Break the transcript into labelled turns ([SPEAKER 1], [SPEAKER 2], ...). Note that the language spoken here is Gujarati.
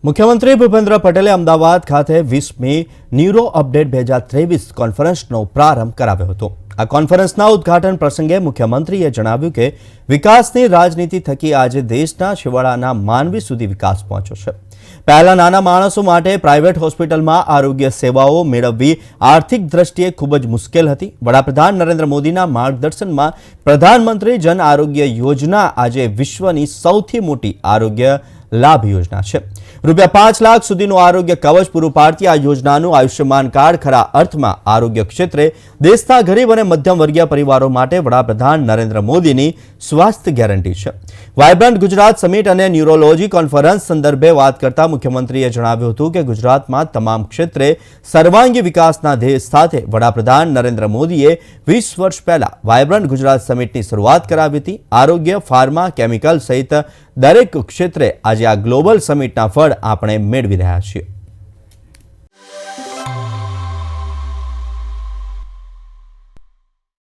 [SPEAKER 1] મુખ્યમંત્રી ભૂપેન્દ્ર પટેલે અમદાવાદ ખાતે 20મી ન્યુરો અપડેટ 2023 કોન્ફરન્સનો પ્રારંભ કરાવ્યો હતો। આ કોન્ફરન્સના ઉદ્ઘાટન પ્રસંગે મુખ્યમંત્રીએ જણાવ્યું કે વિકાસની રાજનીતિ થકી આજે દેશના છેવાડાના માનવી સુધી વિકાસ પહોંચ્યો છે। પહેલા નાના માણસો માટે પ્રાઇવેટ હોસ્પિટલમાં આરોગ્ય સેવાઓ મેળવવી આર્થિક દ્રષ્ટિએ ખૂબ જ મુશ્કેલ હતી। વડાપ્રધાન નરેન્દ્ર મોદીના માર્ગદર્શનમાં પ્રધાનમંત્રી જન આરોગ્ય યોજના આજે વિશ્વની સૌથી મોટી આરોગ્ય લાભ યોजना है। રૂપિયા 5 લાખ સુધીનું આરોગ્ય કવચ પૂરું પાડતી આ યોજનાનું આયુષ્યમાન કાર્ડ ખરા અર્થમાં આરોગ્ય ક્ષેત્રે દેશના ગરીબ અને મધ્યમ વર્ગીય પરિવારો માટે વડાપ્રધાન નરેન્દ્ર મોદીની સ્વાસ્થ્ય ગેરંટી છે। વાઇબ્રન્ટ ગુજરાત સમિટ અને ન્યુરોલોજી કોન્ફરન્સ સંદર્ભે વાત કરતા મુખ્યમંત્રીએ જણાવ્યું હતું કે ગુજરાતમાં તમામ ક્ષેત્રે સર્વાંગી વિકાસના ધ્યેય સાથે વડાપ્રધાન નરેન્દ્ર મોદીએ 20 વર્ષ પહેલા વાઇબ્રન્ટ ગુજરાત સમિટની શરૂઆત કરાવી હતી। આરોગ્ય, ફાર્મા, કેમિકલ સહિત દરેક ક્ષેત્રે આજે આ ગ્લોબલ સમિટના ફળ આપણે મેળવી રહ્યા છીએ।